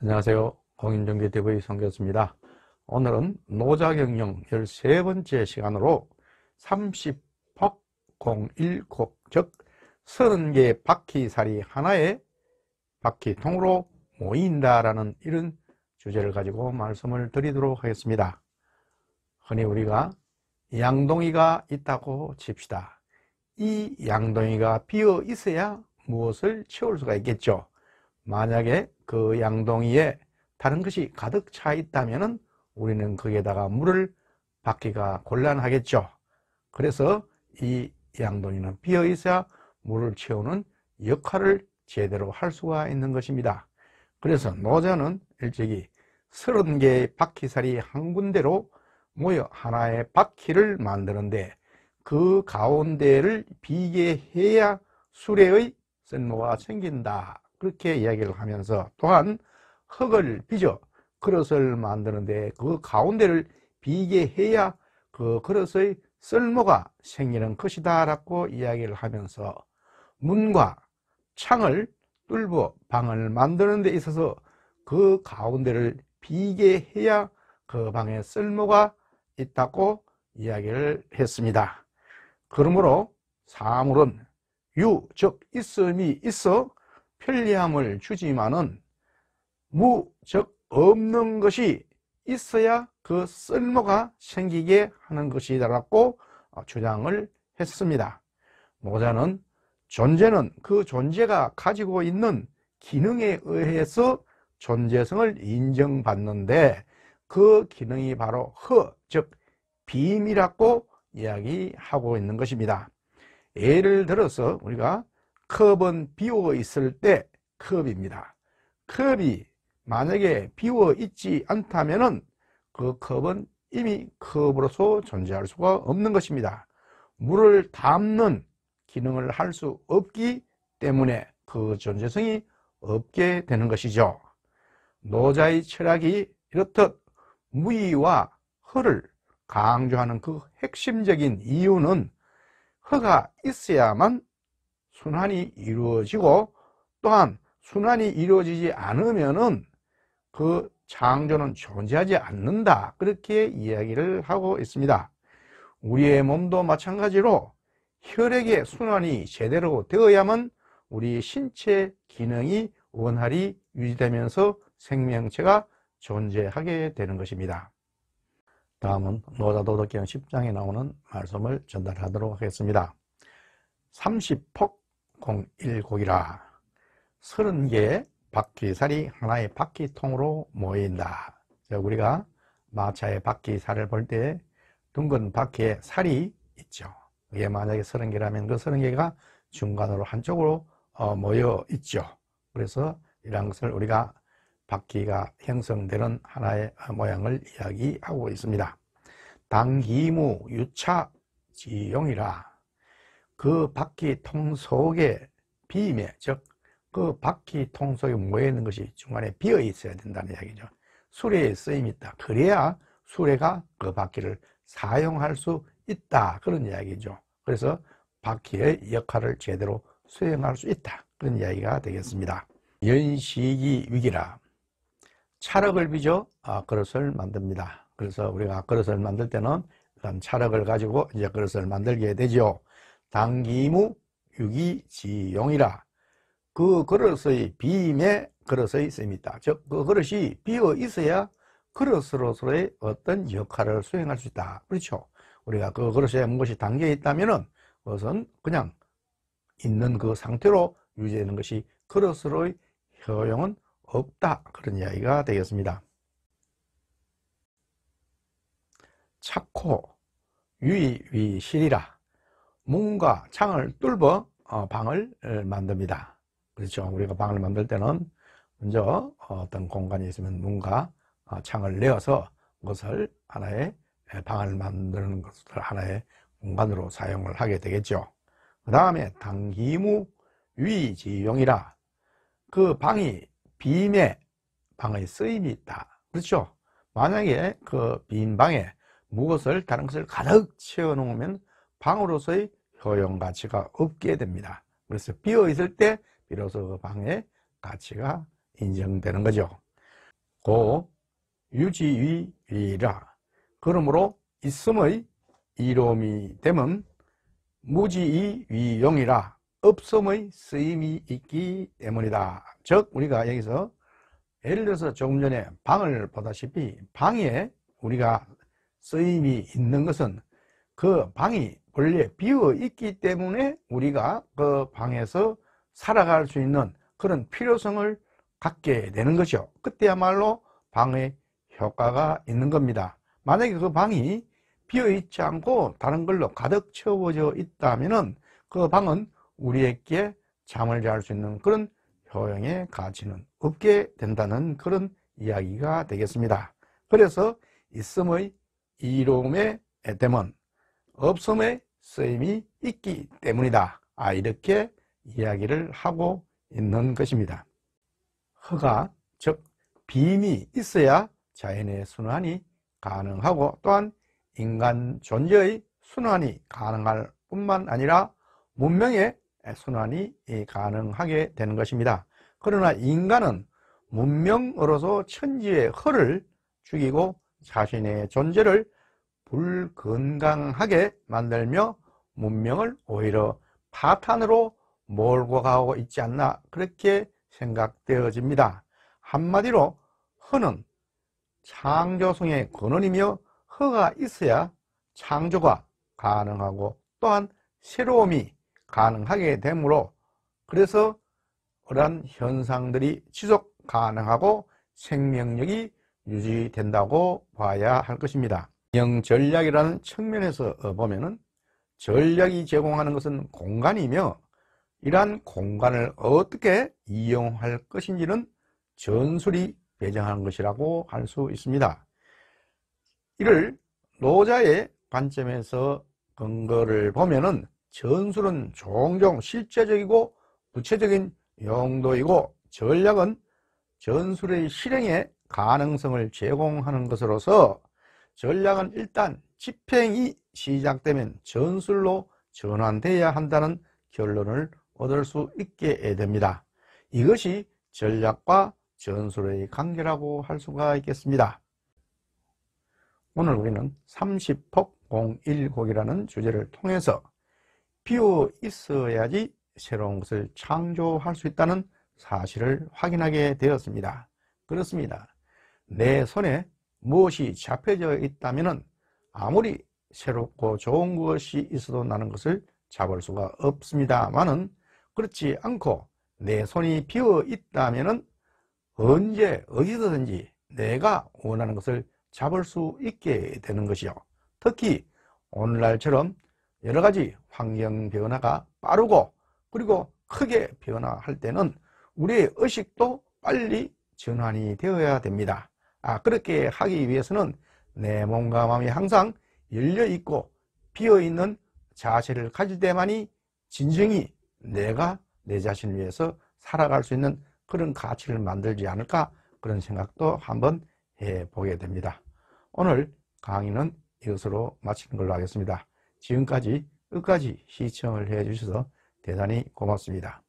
안녕하세요. 공인중개TV 성교수입니다. 오늘은 노자경영 13번째 시간으로 30퍽 01곡, 즉 30개의 바퀴살이 하나의 바퀴통으로 모인다라는 이런 주제를 가지고 말씀을 드리도록 하겠습니다. 흔히 우리가 양동이가 있다고 칩시다. 이 양동이가 비어 있어야 무엇을 채울 수가 있겠죠. 만약에 그 양동이에 다른 것이 가득 차 있다면 우리는 거기에다가 물을 받기가 곤란하겠죠. 그래서 이 양동이는 비어 있어야 물을 채우는 역할을 제대로 할 수가 있는 것입니다. 그래서 노자는 일찍이 30개의 바퀴살이 한 군데로 모여 하나의 바퀴를 만드는데 그 가운데를 비게 해야 수레의 쓸모가 생긴다, 그렇게 이야기를 하면서, 또한 흙을 빚어 그릇을 만드는데 그 가운데를 비게 해야 그 그릇의 쓸모가 생기는 것이다 라고 이야기를 하면서, 문과 창을 뚫어 방을 만드는 데 있어서 그 가운데를 비게 해야 그 방에 쓸모가 있다고 이야기를 했습니다. 그러므로 사물은 유, 즉 있음이 있어 편리함을 주지만은 무, 즉 없는 것이 있어야 그 쓸모가 생기게 하는 것이다라고 주장을 했습니다. 노자는 존재는 그 존재가 가지고 있는 기능에 의해서 존재성을 인정받는데 그 기능이 바로 허, 즉 빔이라고 이야기하고 있는 것입니다. 예를 들어서 우리가 컵은 비워 있을 때 컵입니다. 컵이 만약에 비워 있지 않다면은 그 컵은 이미 컵으로서 존재할 수가 없는 것입니다. 물을 담는 기능을 할 수 없기 때문에 그 존재성이 없게 되는 것이죠. 노자의 철학이 이렇듯 무의와 허를 강조하는 그 핵심적인 이유는 허가 있어야만 순환이 이루어지고, 또한 순환이 이루어지지 않으면은 그 창조는 존재하지 않는다, 그렇게 이야기를 하고 있습니다. 우리의 몸도 마찬가지로 혈액의 순환이 제대로 되어야만 우리 신체 기능이 원활히 유지되면서 생명체가 존재하게 되는 것입니다. 다음은 노자도덕경 10장에 나오는 말씀을 전달하도록 하겠습니다. 30퍽 01곡이라 30개의 바퀴살이 하나의 바퀴통으로 모인다. 우리가 마차의 바퀴살을 볼 때 둥근 바퀴에 살이 있죠. 이게 만약에 30개라면 그 30개가 중간으로 한쪽으로 모여 있죠. 그래서 이런 것을 우리가 바퀴가 형성되는 하나의 모양을 이야기하고 있습니다. 당기무 유차 지용이라 그 바퀴통 속에 비매, 즉 그 바퀴통 속에 모여있는 것이 중간에 비어 있어야 된다는 이야기죠. 수레에 쓰임이 있다. 그래야 수레가 그 바퀴를 사용할 수 있다, 그런 이야기죠. 그래서 바퀴의 역할을 제대로 수행할 수 있다, 그런 이야기가 되겠습니다. 연식이 위기라 찰흙을 빚어 그릇을 만듭니다. 그래서 우리가 그릇을 만들 때는 일단 찰흙을 가지고 이제 그릇을 만들게 되죠. 당기무 유기지용이라 그 그릇의 빔에 그릇의 셈이 있다. 즉 그 그릇이 비어 있어야 그릇으로서의 어떤 역할을 수행할 수 있다. 그렇죠. 우리가 그 그릇에 무엇이 담겨 있다면은 그것은 그냥 있는 그 상태로 유지되는 것이 그릇으로의 효용은 없다, 그런 이야기가 되겠습니다. 착코 유의위실이라 문과 창을 뚫어 방을 만듭니다. 그렇죠. 우리가 방을 만들 때는 먼저 어떤 공간이 있으면 문과 창을 내어서 그것을 하나의 방을 만드는 것을 하나의 공간으로 사용을 하게 되겠죠. 그 다음에 당기무 위지용이라 그 방이 빔에 방의 쓰임이 있다. 그렇죠. 만약에 그 빈 방에 무엇을 다른 것을 가득 채워 놓으면 방으로서의 효용 가치가 없게 됩니다. 그래서 비어 있을 때 비로소 그 방의 가치가 인정되는 거죠. 고 유지위이라. 그러므로 있음의 이로움이 되면 무지위용이라. 없음의 쓰임이 있기 때문이다. 즉 우리가 여기서 예를 들어서 조금 전에 방을 보다시피 방에 우리가 쓰임이 있는 것은 그 방이 원래 비어 있기 때문에 우리가 그 방에서 살아갈 수 있는 그런 필요성을 갖게 되는 것이죠. 그때야말로 방의 효과가 있는 겁니다. 만약에 그 방이 비어 있지 않고 다른 걸로 가득 채워져 있다면은 그 방은 우리에게 잠을 잘 수 있는 그런 효용의 가치는 없게 된다는 그런 이야기가 되겠습니다. 그래서 있음의 이로움에 되면 없음의 쓰임이 있기 때문이다. 이렇게 이야기를 하고 있는 것입니다. 허가, 즉 빈이 있어야 자연의 순환이 가능하고 또한 인간 존재의 순환이 가능할 뿐만 아니라 문명의 순환이 가능하게 되는 것입니다. 그러나 인간은 문명으로서 천지의 허를 죽이고 자신의 존재를 불건강하게 만들며 문명을 오히려 파탄으로 몰고 가고 있지 않나 그렇게 생각되어집니다. 한마디로 허는 창조성의 근원이며 허가 있어야 창조가 가능하고 또한 새로움이 가능하게 되므로 그래서 그러한 현상들이 지속 가능하고 생명력이 유지된다고 봐야 할 것입니다. 영전략이라는 측면에서 보면은 전략이 제공하는 것은 공간이며 이러한 공간을 어떻게 이용할 것인지는 전술이 배정하는 것이라고 할 수 있습니다. 이를 노자의 관점에서 근거를 보면은 전술은 종종 실제적이고 구체적인 용도이고 전략은 전술의 실행의 가능성을 제공하는 것으로서 전략은 일단 집행이 시작되면 전술로 전환되어야 한다는 결론을 얻을 수 있게 됩니다. 이것이 전략과 전술의 관계라고 할 수가 있겠습니다. 오늘 우리는 30폭 01곡이라는 주제를 통해서 비어 있어야지 새로운 것을 창조할 수 있다는 사실을 확인하게 되었습니다. 그렇습니다. 내 손에 무엇이 잡혀져 있다면 아무리 새롭고 좋은 것이 있어도 나는 것을 잡을 수가 없습니다만은 그렇지 않고 내 손이 비어 있다면 언제 어디서든지 내가 원하는 것을 잡을 수 있게 되는 것이요. 특히 오늘날처럼 여러 가지 환경 변화가 빠르고 그리고 크게 변화할 때는 우리의 의식도 빨리 전환이 되어야 됩니다. 그렇게 하기 위해서는 내 몸과 마음이 항상 열려 있고 비어 있는 자세를 가질 때만이 진정이 내가 내 자신을 위해서 살아갈 수 있는 그런 가치를 만들지 않을까 그런 생각도 한번 해보게 됩니다. 오늘 강의는 이것으로 마치는 걸로 하겠습니다. 지금까지 끝까지 시청을 해 주셔서 대단히 고맙습니다.